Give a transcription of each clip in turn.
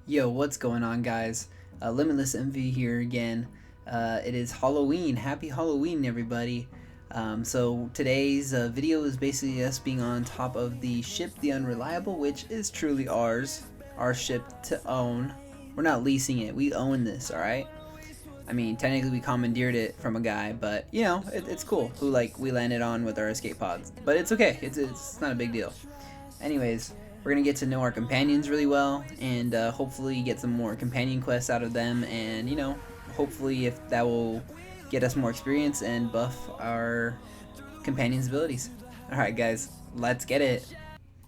Yo, what's going on, guys? Limitless MV here again. It is Halloween. Happy Halloween, everybody. So today's video is basically us being on top of the ship, the Unreliable, which is truly ours, our ship to own. We're not leasing it. We own this, all right? I mean, technically we commandeered it from a guy, but you know, it's cool. Who we landed on with our escape pods, but it's okay. It's not a big deal. Anyways, we're gonna get to know our companions really well, and hopefully get some more companion quests out of them, and hopefully if that will get us more experience and buff our companions' abilities. All right, guys, let's get it.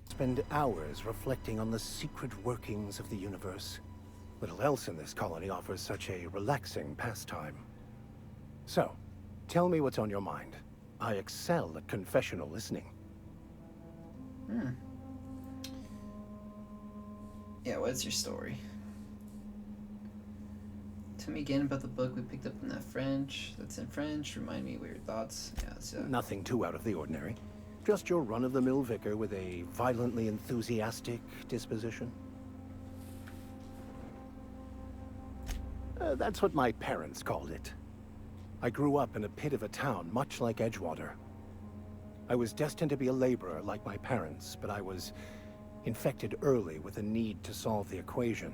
Spend hours reflecting on the secret workings of the universe. Little else in this colony offers such a relaxing pastime. So, tell me what's on your mind. I excel at confessional listening. Yeah, what's your story? Tell me again about the book we picked up in that French. That's in French. Remind me what your thoughts. Yeah, it's, Nothing too out of the ordinary. Just your run-of-the-mill vicar with a violently enthusiastic disposition. That's what my parents called it. I grew up in a pit of a town, much like Edgewater. I was destined to be a laborer like my parents, but I was infected early with a need to solve the equation.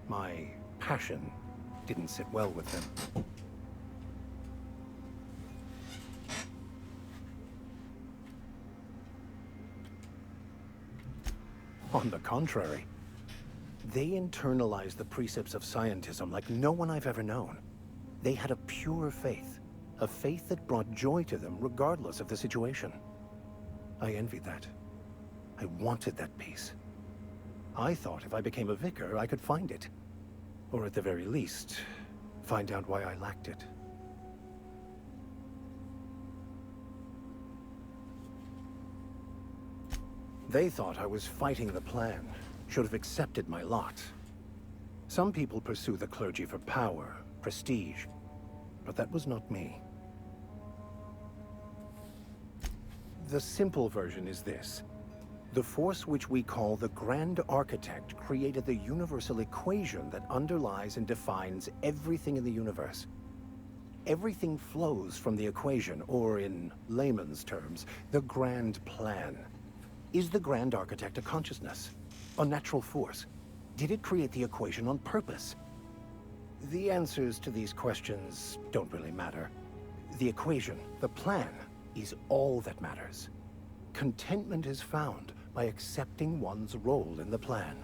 My passion didn't sit well with them. On the contrary, they internalized the precepts of scientism like no one I've ever known. They had a pure faith, a faith that brought joy to them regardless of the situation. I envied that. I wanted that peace. I thought if I became a vicar, I could find it. Or at the very least, find out why I lacked it. They thought I was fighting the plan, should have accepted my lot. Some people pursue the clergy for power, prestige, but that was not me. The simple version is this. The force which we call the Grand Architect created the universal equation that underlies and defines everything in the universe. Everything flows from the equation, or in layman's terms, the grand plan. Is the Grand Architect a consciousness? A natural force? Did it create the equation on purpose? The answers to these questions don't really matter. The equation, the plan, is all that matters. Contentment is found by accepting one's role in the plan.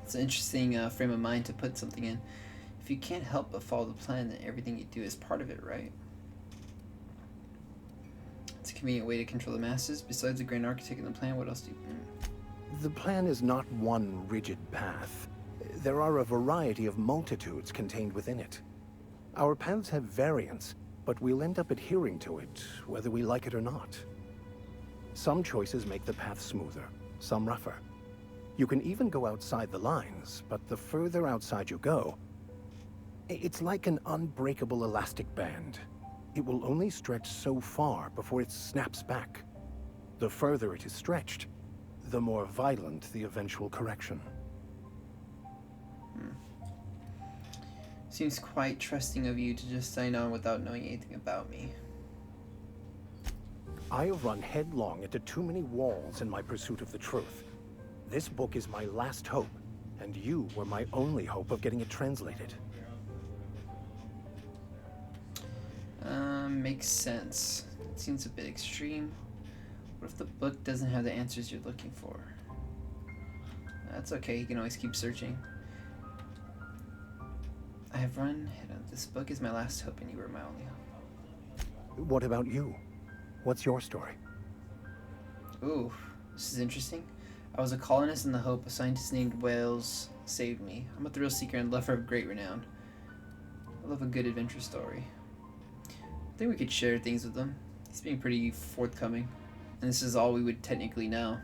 It's an interesting frame of mind to put something in. If you can't help but follow the plan, then everything you do is part of it, right? It's a convenient way to control the masses. Besides the Grand Architect and the plan, what else do you... The plan is not one rigid path. There are a variety of multitudes contained within it. Our paths have variance, but we'll end up adhering to it, whether we like it or not. Some choices make the path smoother, some rougher. You can even go outside the lines, but the further outside you go, it's like an unbreakable elastic band. It will only stretch so far before it snaps back. The further it is stretched, the more violent the eventual correction. Seems quite trusting of you to just sign on without knowing anything about me. I have run headlong into too many walls in my pursuit of the truth. This book is my last hope, and you were my only hope of getting it translated. Makes sense. It seems a bit extreme. What if the book doesn't have the answers you're looking for? That's okay, you can always keep searching. I have run ahead on. This book is my last hope, and you were my only hope. What about you? What's your story? Ooh, this is interesting. I was a colonist in the Hope. A scientist named Wales saved me. I'm a thrill seeker and lover of great renown. I love a good adventure story. I think we could share things with him. He's being pretty forthcoming, and this is all we would technically know.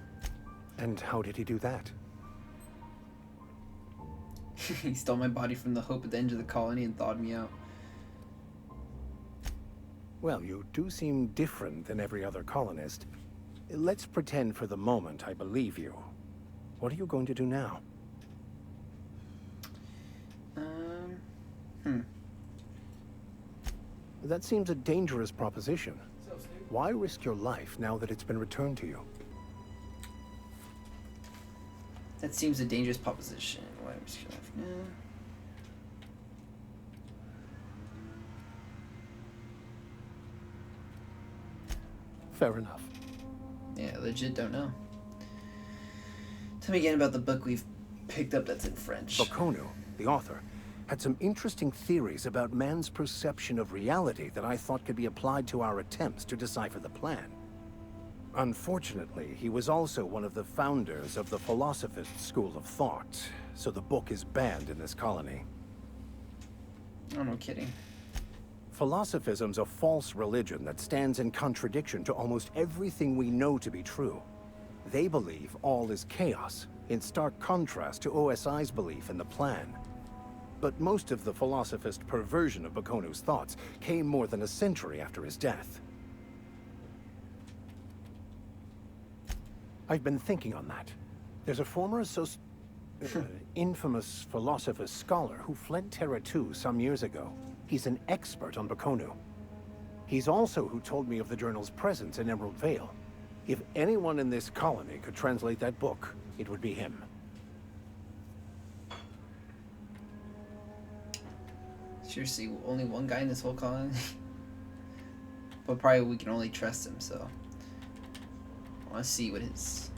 And how did he do that? He stole my body from the Hope at the end of the colony and thawed me out. Well, you do seem different than every other colonist. Let's pretend for the moment I believe you. What are you going to do now? That seems a dangerous proposition. Why risk your life now that it's been returned to you? That seems a dangerous proposition. Why risk your life? Fair enough. Yeah, legit don't know. Tell me again about the book we've picked up that's in French. Baconu, the author, had some interesting theories about man's perception of reality that I thought could be applied to our attempts to decipher the plan. Unfortunately, he was also one of the founders of the philosophist school of thought, so the book is banned in this colony. Oh, no kidding. Philosophism's a false religion that stands in contradiction to almost everything we know to be true. They believe all is chaos, in stark contrast to OSI's belief in the plan. But most of the philosophist perversion of Bakonu's thoughts came more than a century after his death. I've been thinking on that. There's a former infamous philosophist scholar who fled Terra 2 some years ago. He's an expert on Baconu. He's also who told me of the journal's presence in Emerald Vale. If anyone in this colony could translate that book, it would be him. Seriously, only one guy in this whole colony? But probably we can only trust him, so... I want to see what his...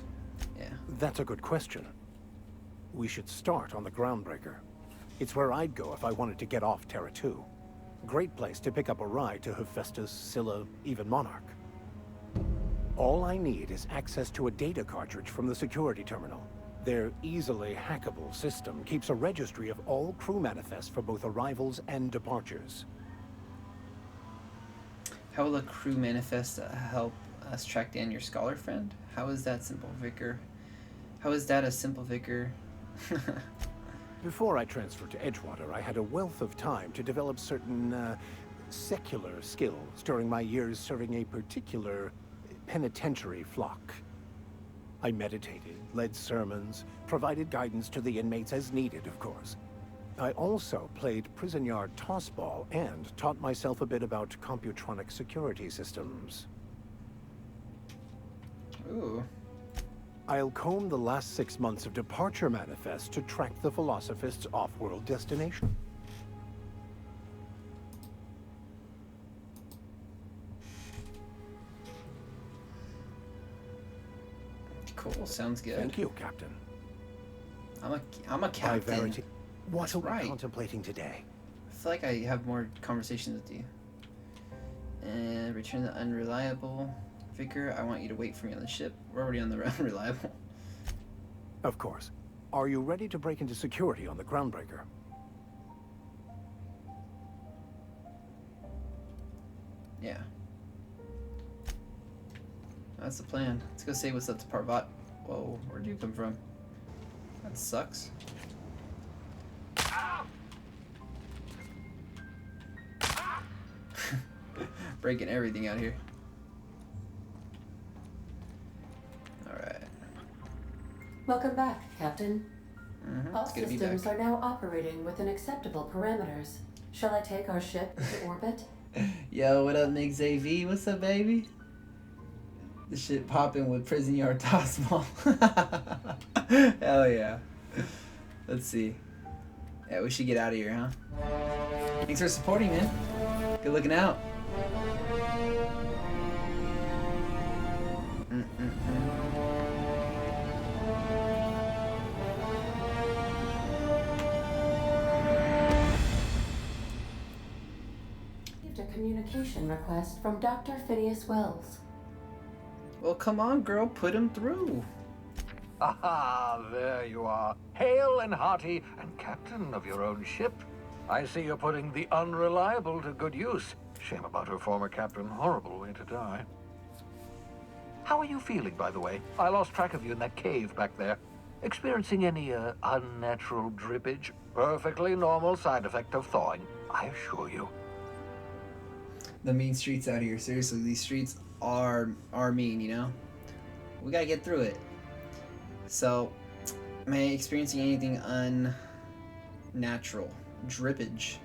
Yeah. That's a good question. We should start on the Groundbreaker. It's where I'd go if I wanted to get off Terra 2. Great place to pick up a ride to Hephaestus, Scylla, even Monarch. All I need is access to a data cartridge from the security terminal. Their easily hackable system keeps a registry of all crew manifests for both arrivals and departures. How will a crew manifest help us track down your scholar friend? How is that simple, Vicar? How is that a simple, Vicar? Before I transferred to Edgewater, I had a wealth of time to develop certain, secular skills during my years serving a particular penitentiary flock. I meditated, led sermons, provided guidance to the inmates as needed, of course. I also played prison yard tossball and taught myself a bit about computronic security systems. Ooh. I'll comb the last 6 months of departure manifest to track the philosophist's off-world destination. Cool, sounds good. Thank you, Captain. I'm a captain. What are we right. contemplating today? I feel like I have more conversations with you. And return the unreliable. Vicar, I want you to wait for me on the ship. We're already on the unreliable. Of course. Are you ready to break into security on the Groundbreaker? Yeah. That's the plan. Let's go say what's up to Parvat. Whoa, where'd you come from? That sucks. Breaking everything out here. Alright. Welcome back, Captain. All It's good to be systems back. are now operating within acceptable parameters. Shall I take our ship into orbit? Yo, what up, Nick ZV? What's up, baby? The shit popping with prison yard tossball. Hell yeah. Let's see. Yeah, we should get out of here, huh? Thanks for supporting, man. Good looking out. Received a communication request from Dr. Phineas Wells. Well, come on, girl. Put him through. Ah, there you are. Hale and hearty, and captain of your own ship. I see you're putting the unreliable to good use. Shame about her former captain. Horrible way to die. How are you feeling, by the way? I lost track of you in that cave back there. Experiencing any, unnatural drippage? Perfectly normal side effect of thawing, I assure you. The mean streets out here. Seriously, these streets are mean, you know? We gotta get through it. So, am I experiencing anything unnatural? Drippage.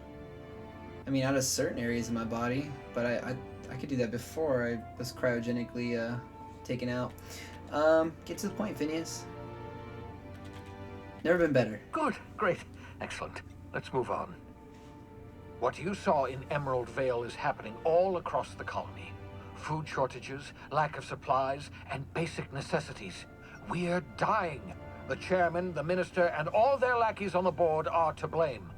I mean, out of certain areas of my body, but I could do that before I was cryogenically taken out. Get to the point, Phineas. Never been better. Good, great, excellent. Let's move on. What you saw in Emerald Vale is happening all across the colony. Food shortages, lack of supplies, and basic necessities. We're dying. The chairman, the minister, and all their lackeys on the board are to blame.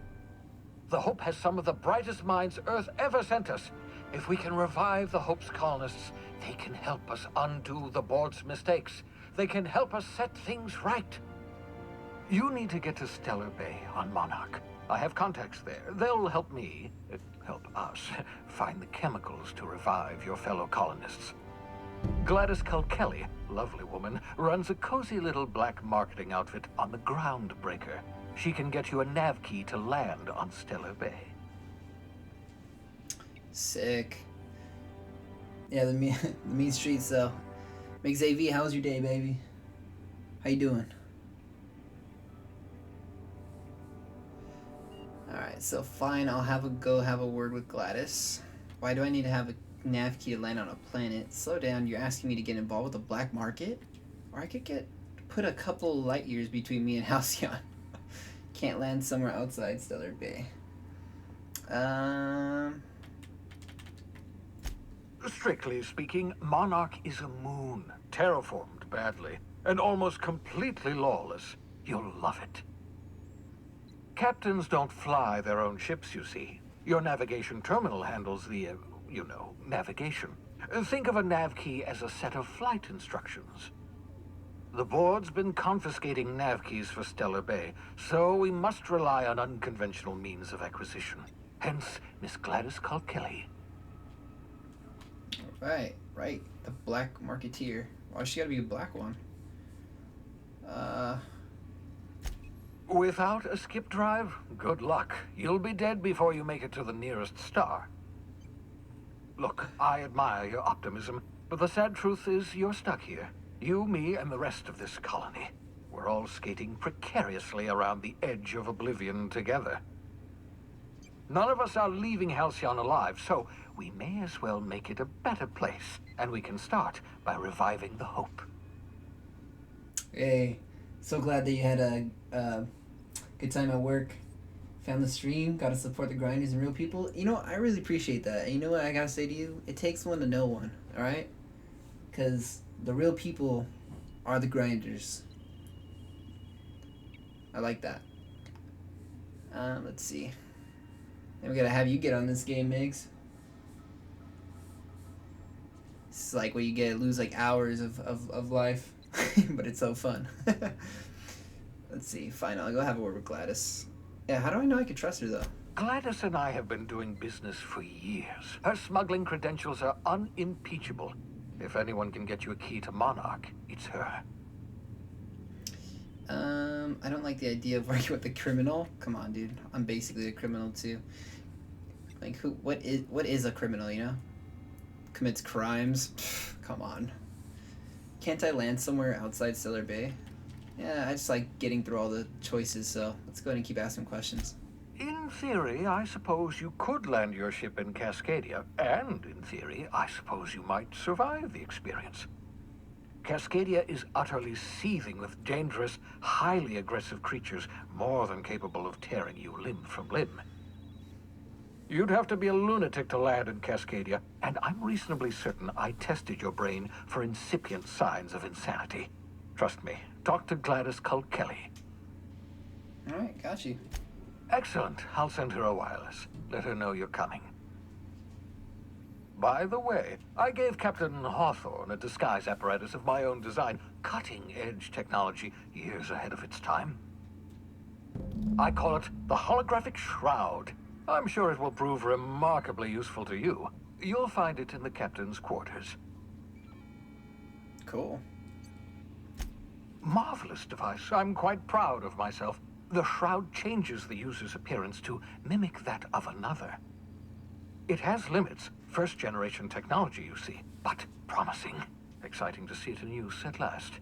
The Hope has some of the brightest minds Earth ever sent us. If we can revive the Hope's colonists, they can help us undo the board's mistakes. They can help us set things right. You need to get to Stellar Bay on Monarch. I have contacts there. They'll help me, help us, find the chemicals to revive your fellow colonists. Gladys Kelly, lovely woman, runs a cozy little black marketing outfit on the Groundbreaker. She can get you a nav key to land on Stellar Bay. Sick. Yeah, the mean streets though. McXav, how's your day, baby? How you doing? Alright, so fine, I'll have a word with Gladys. Why do I need to have a nav key to land on a planet? Slow down, you're asking me to get involved with the black market? Or I could put a couple light years between me and Halcyon. Can't land somewhere outside Stellar Bay. Strictly speaking, Monarch is a moon, terraformed badly, and almost completely lawless. You'll love it. Captains don't fly their own ships, you see. Your navigation terminal handles the, navigation. Think of a nav key as a set of flight instructions. The board's been confiscating nav keys for Stellar Bay, so we must rely on unconventional means of acquisition. Hence, Miss Gladys Kelly. Right. The black marketeer. Why she gotta be a black one? Without a skip drive, good luck. You'll be dead before you make it to the nearest star. Look, I admire your optimism, but the sad truth is you're stuck here. You, me, and the rest of this colony. We're all skating precariously around the edge of oblivion together. None of us are leaving Halcyon alive, so we may as well make it a better place. And we can start by reviving the Hope. Hey, so glad that you had a good time at work. Found the stream, gotta support the grinders and real people. You know, I really appreciate that. And you know what I gotta say to you? It takes one to know one, alright? Because the real people are the grinders. I like that. Let's see. Then we gotta have you get on this game, Migs. It's like where you lose like hours of life. But it's so fun. Let's see. Fine, I'll go have a word with Gladys. Yeah, how do I know I can trust her, though? Gladys and I have been doing business for years. Her smuggling credentials are unimpeachable. If anyone can get you a key to Monarch, it's her. I don't like the idea of working with a criminal. Come on, dude. I'm basically a criminal, too. Like, what is a criminal, you know? Commits crimes? Pfft, come on. Can't I land somewhere outside Stellar Bay? Yeah, I just like getting through all the choices, so let's go ahead and keep asking questions. In theory, I suppose you could land your ship in Cascadia, and in theory, I suppose you might survive the experience. Cascadia is utterly seething with dangerous, highly aggressive creatures, more than capable of tearing you limb from limb. You'd have to be a lunatic to land in Cascadia, and I'm reasonably certain I tested your brain for incipient signs of insanity. Trust me, talk to Gladys Kelly. Alright, got you. Excellent. I'll send her a wireless. Let her know you're coming. By the way, I gave Captain Hawthorne a disguise apparatus of my own design, cutting-edge technology years ahead of its time. I call it the holographic shroud. I'm sure it will prove remarkably useful to you. You'll find it in the captain's quarters. Cool. Marvelous device. I'm quite proud of myself. The shroud changes the user's appearance to mimic that of another. It has limits. First-generation technology, you see, but promising. Exciting to see it in use at last.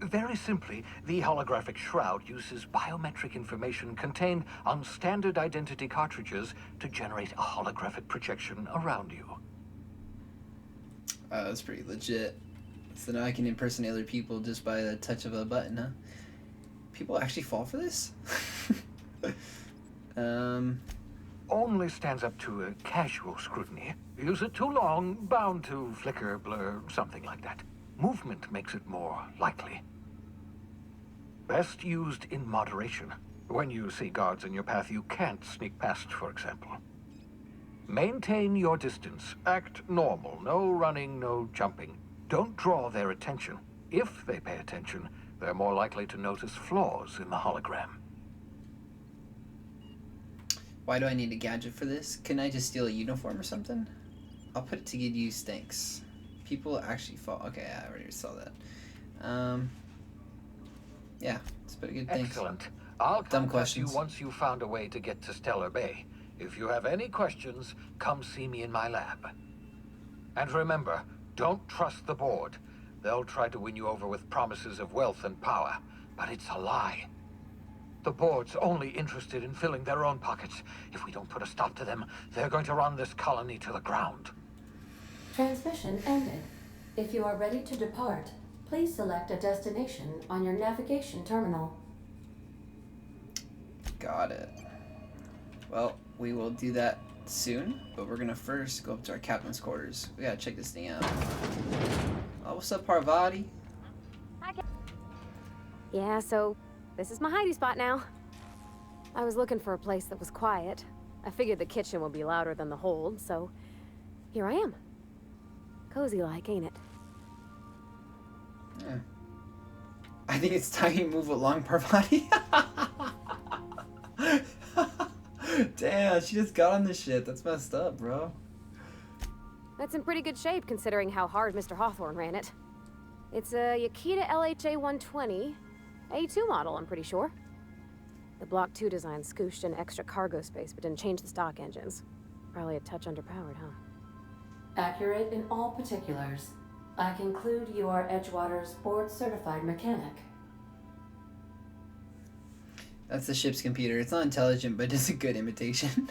Very simply, the holographic shroud uses biometric information contained on standard identity cartridges to generate a holographic projection around you. That's pretty legit. So now I can impersonate other people just by the touch of a button, huh? People actually fall for this? Only stands up to a casual scrutiny. Use it too long, bound to flicker, blur, something like that. Movement makes it more likely. Best used in moderation. When you see guards in your path you can't sneak past, for example. Maintain your distance. Act normal. No running, no jumping. Don't draw their attention. If they pay attention, they're more likely to notice flaws in the hologram. Why do I need a gadget for this? Couldn't I just steal a uniform or something? I'll put it to good use, thanks. People actually fall. Okay, I already saw that. Yeah, it's pretty good. Thanks. Excellent. I'll Dumb contact you questions. once you've found a way to get to Stellar Bay. If you have any questions, come see me in my lab. And remember, don't trust the board. They'll try to win you over with promises of wealth and power, but it's a lie. The board's only interested in filling their own pockets. If we don't put a stop to them, they're going to run this colony to the ground. Transmission ended. If you are ready to depart, please select a destination on your navigation terminal. Got it. Well, we will do that soon, but we're gonna first go up to our captain's quarters. We gotta check this thing out. Oh, what's up, Parvati? Yeah, so this is my hidey spot now. I was looking for a place that was quiet. I figured the kitchen would be louder than the hold, so here I am. Cozy-like, ain't it? Yeah. I think it's time you move along, Parvati. Damn, she just got on this shit. That's messed up, bro. That's in pretty good shape considering how hard Mr. Hawthorne ran it. It's a Yakita LHA 120, A2 model, I'm pretty sure. The Block 2 design scooshed in extra cargo space but didn't change the stock engines. Probably a touch underpowered, huh? Accurate in all particulars. I conclude you are Edgewater's board-certified mechanic. That's the ship's computer. It's not intelligent, but it's a good imitation.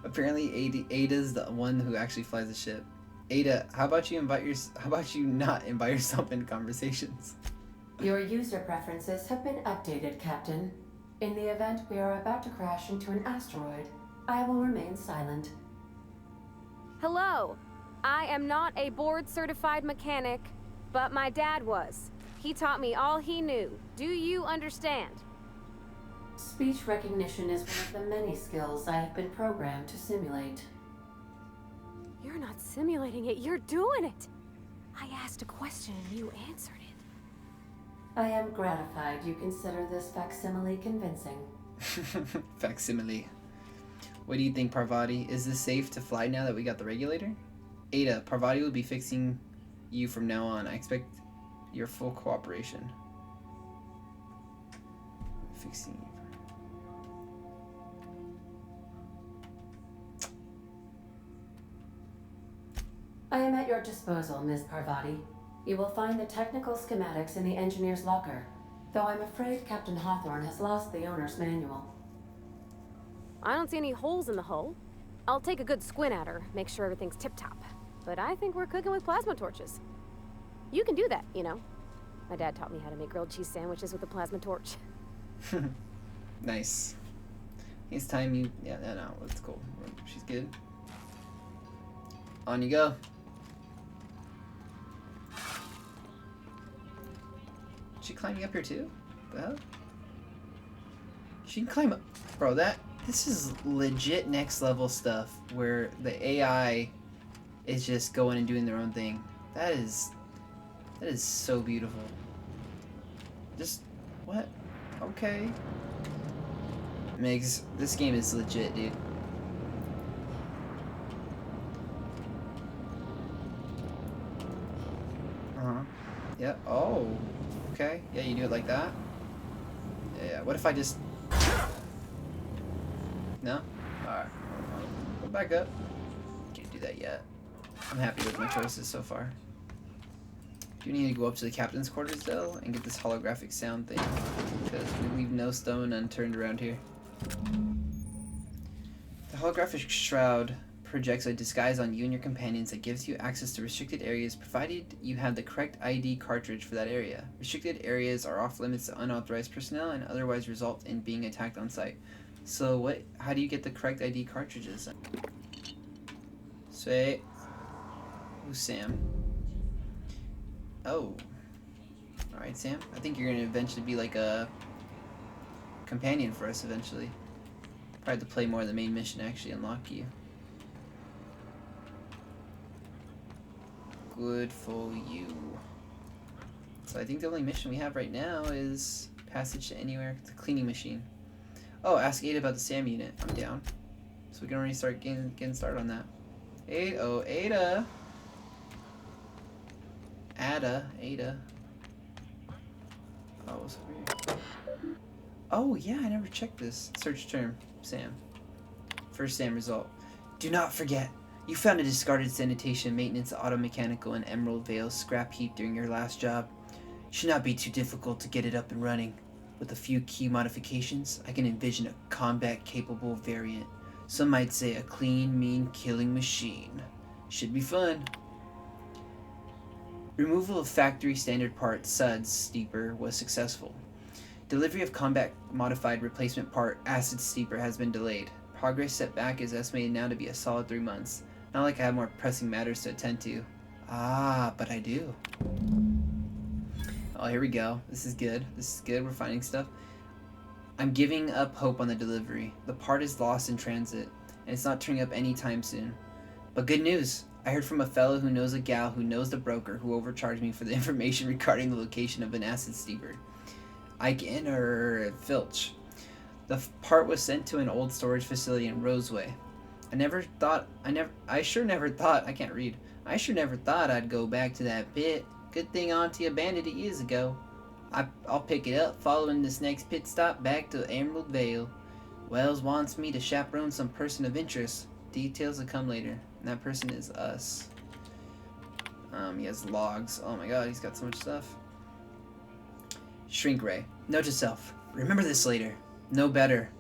Apparently, Ada's the one who actually flies the ship. Ada, how about you not invite yourself in conversations? Your user preferences have been updated, Captain. In the event we are about to crash into an asteroid, I will remain silent. Hello! I am not a board-certified mechanic, but my dad was. He taught me all he knew. Do you understand? Speech recognition is one of the many skills I have been programmed to simulate. You're not simulating it, you're doing it! I asked a question and you answered it. I am gratified you consider this facsimile convincing. Facsimile. What do you think, Parvati? Is this safe to fly now that we got the regulator? Ada, Parvati will be fixing you from now on. I expect your full cooperation. Fixing you. I am at your disposal, Ms. Parvati. You will find the technical schematics in the engineer's locker, though I'm afraid Captain Hawthorne has lost the owner's manual. I don't see any holes in the hull. I'll take a good squint at her, make sure everything's tip-top. But I think we're cooking with plasma torches. You can do that, you know. My dad taught me how to make grilled cheese sandwiches with a plasma torch. Nice. It's time you... Yeah, no, it's cool. She's good. On you go. She climbing up here too? The hell? She can climb up. Bro, this is legit next level stuff where the AI is just going and doing their own thing. That is so beautiful. Just, what? Okay. Migs, this game is legit, dude. Uh-huh. Yeah, oh. Okay, yeah, you do it like that? Yeah, what if I just... No? Alright. Go back up. Can't do that yet. I'm happy with my choices so far. Do we need to go up to the captain's quarters though and get this holographic sound thing? Because we leave no stone unturned around here. The holographic shroud projects a disguise on you and your companions that gives you access to restricted areas provided you have the correct ID cartridge for that area. Restricted areas are off limits to unauthorized personnel and otherwise result in being attacked on sight. So how do you get the correct ID cartridges? Say, who's Sam? Oh. Alright, Sam. I think you're gonna eventually be like a companion for us eventually. Probably have to play more of the main mission to actually unlock you. Good for you. So I think the only mission we have right now is passage to anywhere. It's a cleaning machine. Oh, ask Ada about the SAM unit. I'm down. So we can already start getting started on that. Ada. Ada. Oh, what's over here? Oh yeah, I never checked this. Search term, SAM. First SAM result. Do not forget, you found a discarded sanitation, maintenance, auto mechanical, and Emerald Vale scrap heap during your last job. Should not be too difficult to get it up and running. With a few key modifications, I can envision a combat-capable variant. Some might say a clean, mean killing machine. Should be fun. Removal of factory standard part Suds Steeper was successful. Delivery of combat-modified replacement part Acid Steeper has been delayed. Progress set back is estimated now to be a solid 3 months. Not like I have more pressing matters to attend to. Ah, but I do. Oh, here we go. This is good. We're finding stuff. I'm giving up hope on the delivery. The part is lost in transit, and it's not turning up anytime soon. But good news. I heard from a fellow who knows a gal who knows the broker who overcharged me for the information regarding the location of an acid steeper. Ike or Filch. The part was sent to an old storage facility in Roseway. I sure never thought I'd go back to that pit. Good thing Auntie abandoned it years ago. I'll pick it up following this next pit stop back to Emerald Vale. Wells wants me to chaperone some person of interest. Details will come later. And that person is us. He has logs. Oh my god, he's got so much stuff. Shrink Ray. Note to self. Remember this later. No, better.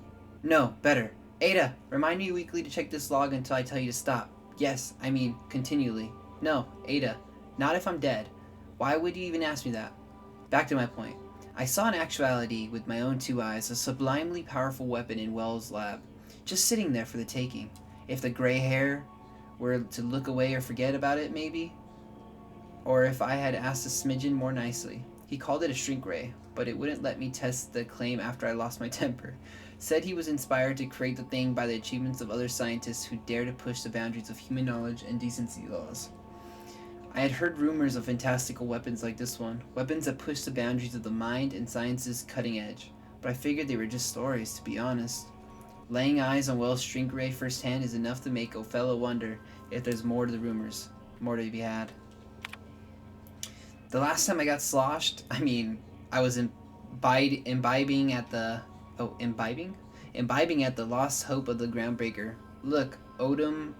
Ada, remind me weekly to check this log until I tell you to stop. Yes, I mean, continually. No, Ada, not if I'm dead. Why would you even ask me that? Back to my point. I saw in actuality, with my own 2 eyes, a sublimely powerful weapon in Wells' lab. Just sitting there for the taking. If the gray hair were to look away or forget about it, maybe? Or if I had asked a smidgen more nicely. He called it a shrink ray, but it wouldn't let me test the claim after I lost my temper. Said he was inspired to create the thing by the achievements of other scientists who dare to push the boundaries of human knowledge and decency laws. I had heard rumors of fantastical weapons like this one, weapons that push the boundaries of the mind and science's cutting edge, but I figured they were just stories, to be honest. Laying eyes on Wells' shrink ray firsthand is enough to make a fellow wonder if there's more to the rumors, more to be had. The last time I got sloshed, I was imbibing at the lost hope of the groundbreaker. Look, Udom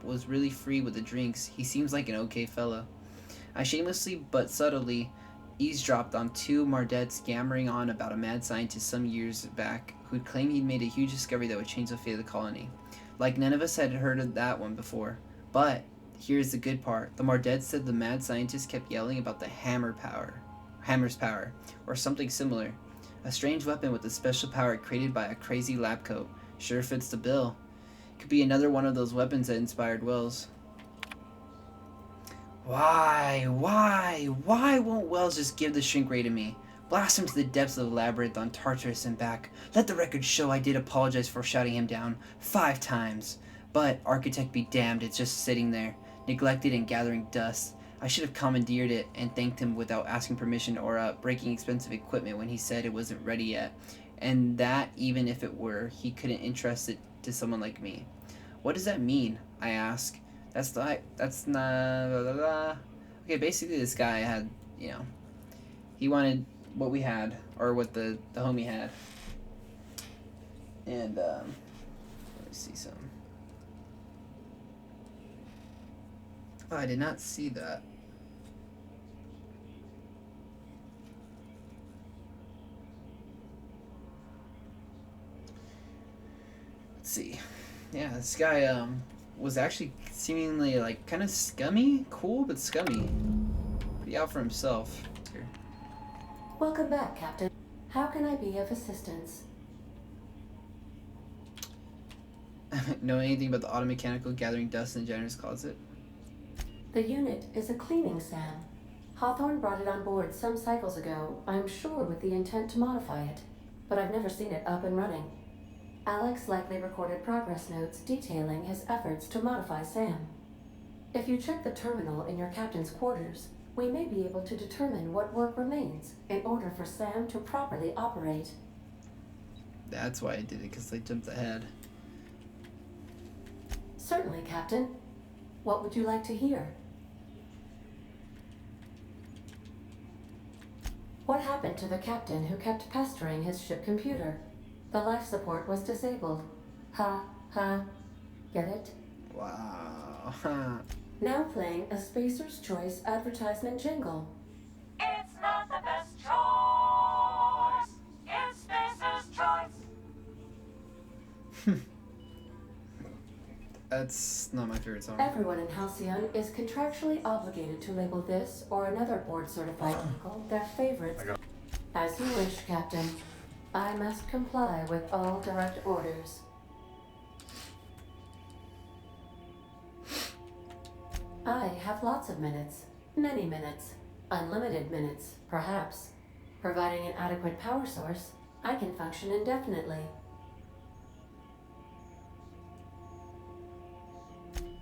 was really free with the drinks. He seems like an okay fellow. I shamelessly but subtly eavesdropped on 2 Mardets yammering on about a mad scientist some years back who'd claimed he'd made a huge discovery that would change the fate of the colony. Like none of us had heard of that one before. But here's the good part. The Mardets said the mad scientist kept yelling about the hammer's power, or something similar. A strange weapon with a special power created by a crazy lab coat. Sure fits the bill. Could be another one of those weapons that inspired Wells. Why won't Wells just give the shrink ray to me? Blast him to the depths of the labyrinth on Tartarus and back. Let the record show I did apologize for shouting him down 5 times. But, architect be damned, it's just sitting there, neglected and gathering dust. I should have commandeered it and thanked him without asking permission or breaking expensive equipment when he said it wasn't ready yet. And that, even if it were, he couldn't entrust it to someone like me. What does that mean? I ask. That's not blah, blah, blah. Okay, basically this guy had, he wanted what we had, or what the homie had. And, let me see some. Oh, I did not see that. Let's see. Yeah, this guy was actually seemingly like kind of scummy, cool but scummy. Pretty out for himself. Here. Welcome back, Captain. How can I be of assistance? Know anything about the auto mechanical gathering dust in the janitor's closet? The unit is a cleaning SAM. Hawthorne brought it on board some cycles ago, I'm sure with the intent to modify it, but I've never seen it up and running. Alex likely recorded progress notes detailing his efforts to modify SAM. If you check the terminal in your captain's quarters, we may be able to determine what work remains in order for SAM to properly operate. That's why I did it, because they jumped ahead. Certainly, Captain. What would you like to hear? What happened to the captain who kept pestering his ship computer? The life support was disabled. Ha, ha. Get it? Wow. Now playing a Spacer's Choice advertisement jingle. It's not the best choice. It's Spacer's Choice. That's not my favorite song. Everyone in Halcyon is contractually obligated to label this or another board-certified vehicle their favorites. As you wish, Captain. I must comply with all direct orders. I have lots of minutes. Many minutes. Unlimited minutes, perhaps. Providing an adequate power source, I can function indefinitely.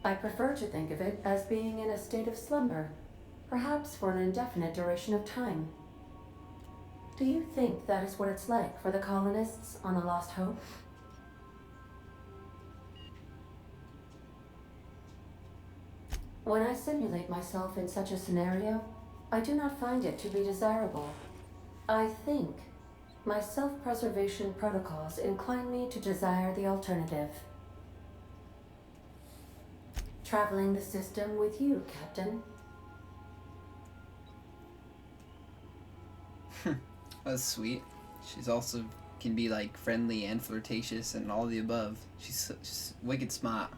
I prefer to think of it as being in a state of slumber, perhaps for an indefinite duration of time. Do you think that is what it's like for the colonists on a Lost Hope? When I simulate myself in such a scenario, I do not find it to be desirable. I think my self-preservation protocols incline me to desire the alternative. Traveling the system with you, Captain. That's sweet. She's also can be like friendly and flirtatious and all the above. She's wicked smart.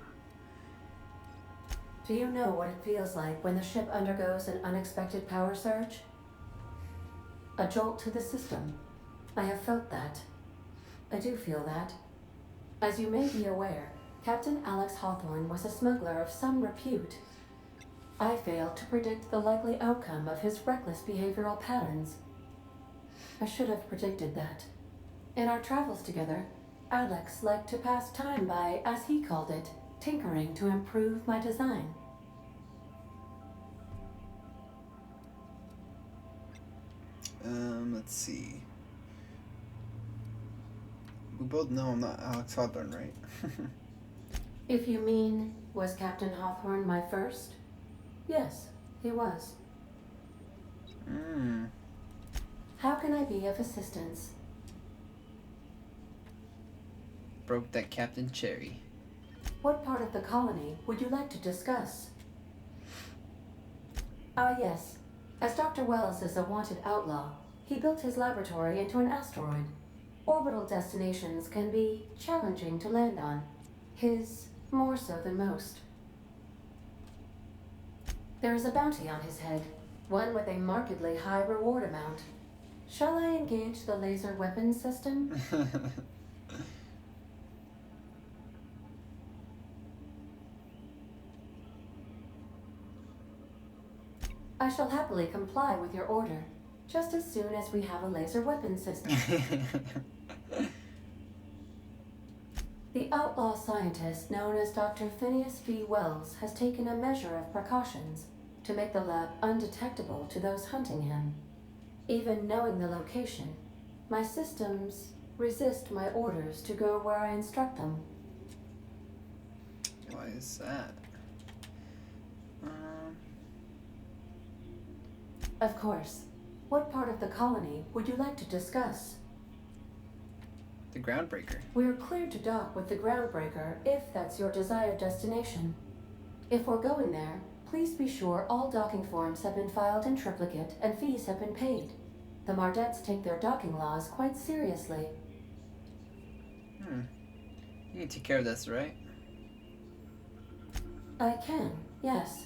Do you know what it feels like when the ship undergoes an unexpected power surge? A jolt to the system. I have felt that. I do feel that. As you may be aware, Captain Alex Hawthorne was a smuggler of some repute. I failed to predict the likely outcome of his reckless behavioral patterns. I should have predicted that. In our travels together, Alex liked to pass time by, as he called it, tinkering to improve my design. Let's see. We both know I'm not Alex Hawthorne, right? If you mean, was Captain Hawthorne my first? Yes, he was. How can I be of assistance? Broke that Captain Cherry. What part of the colony would you like to discuss? Ah, yes. As Dr. Wells is a wanted outlaw, he built his laboratory into an asteroid. Orbital destinations can be challenging to land on. His more so than most. There is a bounty on his head, one with a markedly high reward amount. Shall I engage the laser weapon system? I shall happily comply with your order, just as soon as we have a laser weapon system. The outlaw scientist known as Dr. Phineas V. Wells has taken a measure of precautions to make the lab undetectable to those hunting him. Even knowing the location, my systems resist my orders to go where I instruct them. Why is that? Of course. What part of the colony would you like to discuss? The Groundbreaker. We're cleared to dock with the Groundbreaker if that's your desired destination. If we're going there, please be sure all docking forms have been filed in triplicate and fees have been paid. The Mardettes take their docking laws quite seriously. You can take care of this, right? I can, yes.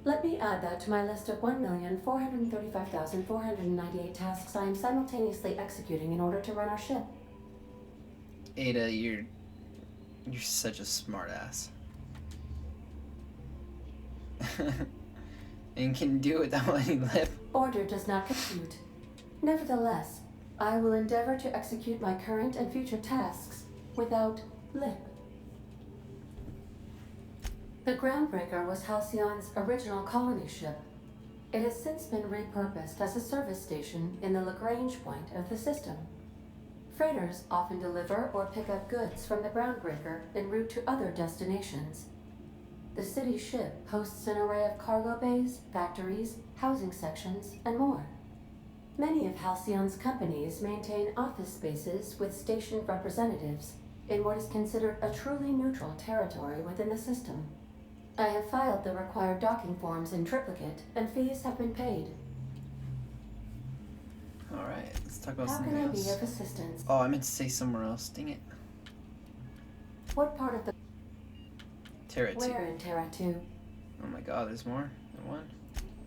Let me add that to my list of 1,435,498 tasks I am simultaneously executing in order to run our ship. Ada, you're such a smartass. And can do it without any lip. Order does not compute. Nevertheless, I will endeavor to execute my current and future tasks without lip. The Groundbreaker was Halcyon's original colony ship. It has since been repurposed as a service station in the Lagrange point of the system. Freighters often deliver or pick up goods from the Groundbreaker en route to other destinations. The city ship hosts an array of cargo bays, factories, housing sections, and more. Many of Halcyon's companies maintain office spaces with station representatives in what is considered a truly neutral territory within the system. I have filed the required docking forms in triplicate, and fees have been paid. Alright, let's talk about How something can I else. be of assistance? Oh, I meant to say somewhere else. Dang it. What part of the... Terra 2. Where in Terra 2? Oh my god, there's more than one.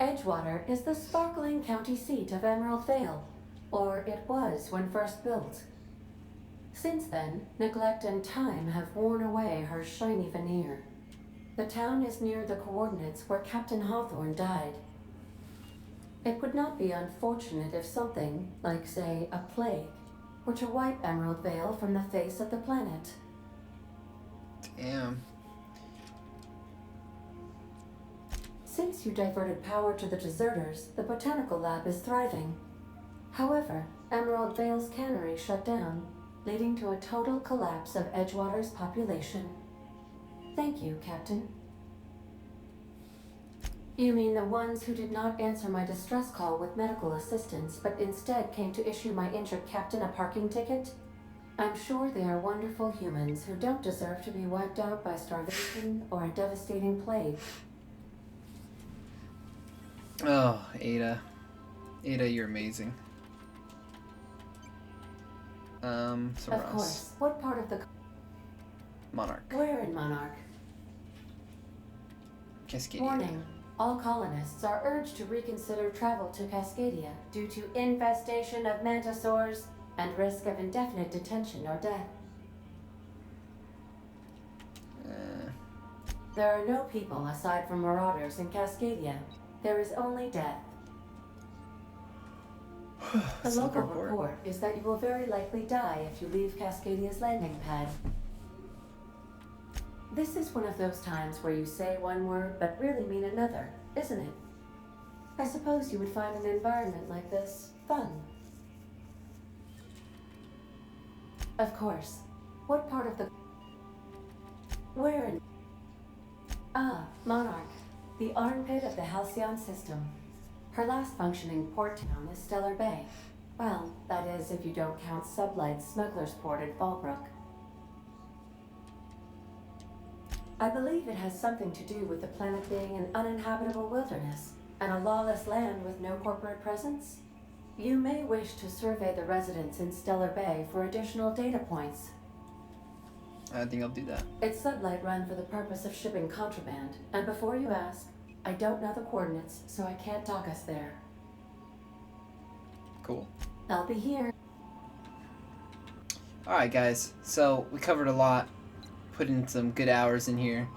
Edgewater is the sparkling county seat of Emerald Vale, or it was when first built. Since then, neglect and time have worn away her shiny veneer. The town is near the coordinates where Captain Hawthorne died. It would not be unfortunate if something, like say a plague, were to wipe Emerald Vale from the face of the planet. Damn. Since you diverted power to the deserters, the botanical lab is thriving. However, Emerald Vale's cannery shut down, leading to a total collapse of Edgewater's population. Thank you, Captain. You mean the ones who did not answer my distress call with medical assistance, but instead came to issue my injured captain a parking ticket? I'm sure they are wonderful humans who don't deserve to be wiped out by starvation or a devastating plague. Oh, Ada. Ada, you're amazing. Somewhere Of else. course. What part of the... Monarch. Where in Monarch? Cascadia. Warning. All colonists are urged to reconsider travel to Cascadia due to infestation of mantisaurs and risk of indefinite detention or death. There are no people aside from marauders in Cascadia. There is only death. The local report is that you will very likely die if you leave Cascadia's landing pad. This is one of those times where you say one word but really mean another, isn't it? I suppose you would find an environment like this fun. Of course. What part of the... Where in... Ah, Monarch. The armpit of the Halcyon system. Her last functioning port town is Stellar Bay. Well, that is if you don't count Sublight's Smuggler's Port at Fallbrook. I believe it has something to do with the planet being an uninhabitable wilderness and a lawless land with no corporate presence. You may wish to survey the residents in Stellar Bay for additional data points. I think I'll do that. It's Sublight run for the purpose of shipping contraband, and before you ask, I don't know the coordinates, so I can't dock us there. Cool. I'll be here. Alright guys, so we covered a lot, put in some good hours in here.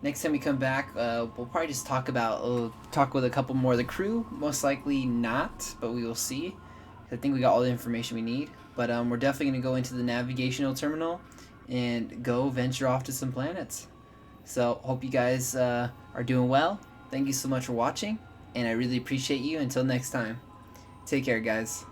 Next time we come back, we'll probably just talk with a couple more of the crew. Most likely not, but we will see. I think we got all the information we need. But we're definitely going to go into the navigational terminal and go venture off to some planets. So hope you guys are doing well. Thank you so much for watching, and I really appreciate you. Until next time, take care guys.